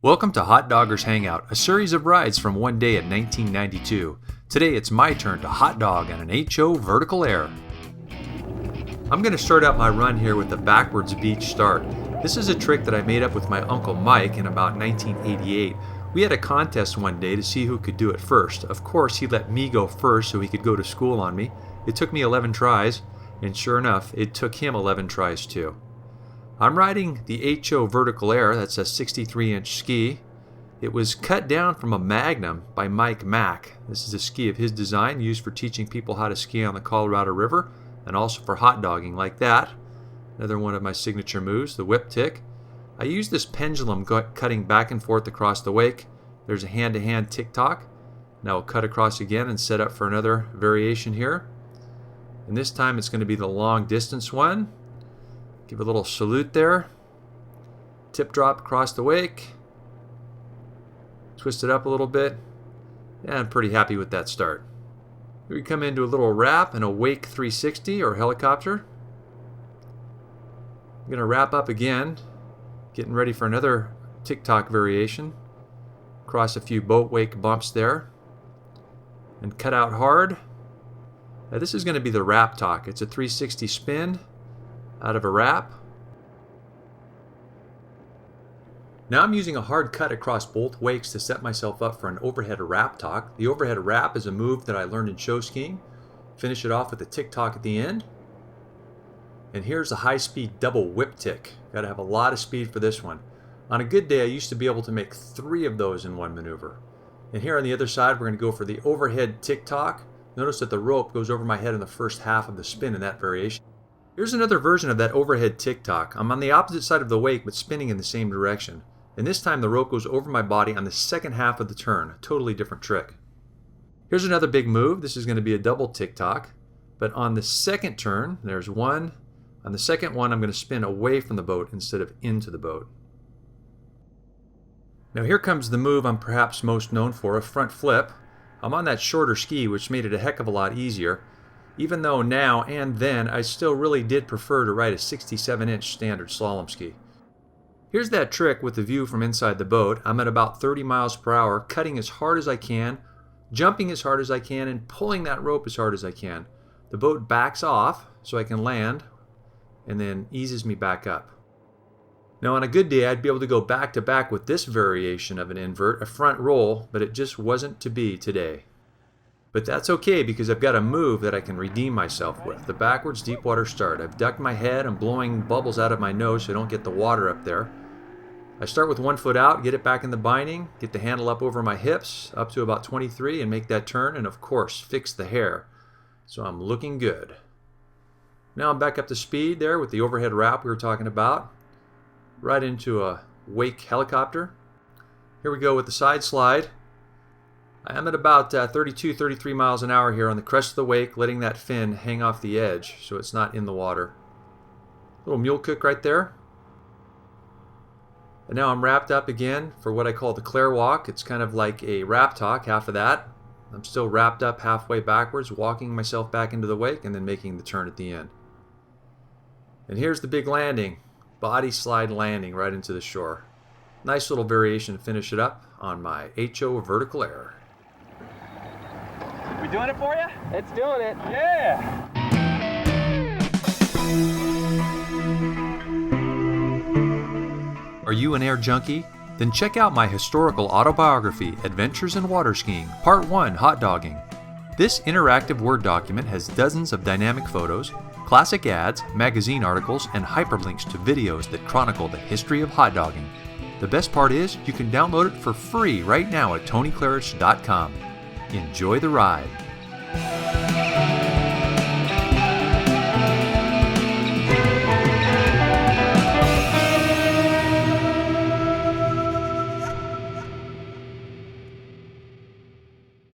Welcome to Hotdoggers Hangout, a series of rides from one day in 1992. Today it's my turn to hot dog on an HO vertical air. I'm going to start out my run here with the backwards beach start. This is a trick that I made up with my Uncle Mike in about 1988. We had a contest one day to see who could do it first. Of course, he let me go first so he could go to school on me. It took me 11 tries, and sure enough, it took him 11 tries too. I'm riding the HO vertical air, that's a 63-inch ski. It was cut down from a Magnum by Mike Mack. This is a ski of his design used for teaching people how to ski on the Colorado River and also for hot dogging like that. Another one of my signature moves, the whip tick. I use this pendulum cutting back and forth across the wake. There's a hand-to-hand Tick-Tock. Now we'll cut across again and set up for another variation here. And this time it's going to be the long distance one. Give a little salute there. Tip drop across the wake. Twist it up a little bit. And I'm pretty happy with that start. Here we come into a little wrap and a wake 360 or helicopter. I'm going to wrap up again. Getting ready for another Tick-Tock variation. Cross a few boat wake bumps there. And cut out hard. Now this is going to be the wrap talk. It's a 360 spin out of a wrap. Now I'm using a hard cut across both wakes to set myself up for an overhead wrap talk. The overhead wrap is a move that I learned in show skiing. Finish it off with a Tick-Tock at the end. And here's a high-speed double whip tick. Got to have a lot of speed for this one. On a good day, I used to be able to make 3 of those in one maneuver. And here on the other side, we're going to go for the overhead Tick-Tock. Notice that the rope goes over my head in the first half of the spin in that variation. Here's another version of that overhead Tick-Tock. I'm on the opposite side of the wake, but spinning in the same direction. And this time the rope goes over my body on the second half of the turn. A totally different trick. Here's another big move. This is going to be a double Tick-Tock. But on the second turn, there's one. On the second one, I'm going to spin away from the boat instead of into the boat. Now here comes the move I'm perhaps most known for, a front flip. I'm on that shorter ski, which made it a heck of a lot easier. Even though now and then I still really did prefer to ride a 67-inch standard slalom ski. Here's that trick with the view from inside the boat. I'm at about 30 miles per hour, cutting as hard as I can, jumping as hard as I can, and pulling that rope as hard as I can. The boat backs off so I can land and then eases me back up. Now on a good day I'd be able to go back to back with this variation of an invert, a front roll, but it just wasn't to be today. But that's okay because I've got a move that I can redeem myself with, the backwards Deepwater start. I've ducked my head, I'm blowing bubbles out of my nose so I don't get the water up there. I start with one foot out, get it back in the binding, get the handle up over my hips, up to about 23, and make that turn, and of course fix the hair. So I'm looking good. Now I'm back up to speed there with the overhead wrap we were talking about. Right into a wake helicopter. Here we go with the side slide. I'm at about 32, 33 miles an hour here on the crest of the wake, letting that fin hang off the edge so it's not in the water. Little mule kick right there. And now I'm wrapped up again for what I call the Claire walk. It's kind of like a wrap talk, half of that. I'm still wrapped up halfway backwards, walking myself back into the wake and then making the turn at the end. And here's the big landing. Body slide landing right into the shore. Nice little variation to finish it up on my HO vertical air. We doing it for you? It's doing it. Yeah! Are you an air junkie? Then check out my historical autobiography, Adventures in Water Skiing, Part 1, Hot Dogging. This interactive Word document has dozens of dynamic photos, classic ads, magazine articles, and hyperlinks to videos that chronicle the history of hot dogging. The best part is, you can download it for free right now at TonyKlarich.com. Enjoy the ride.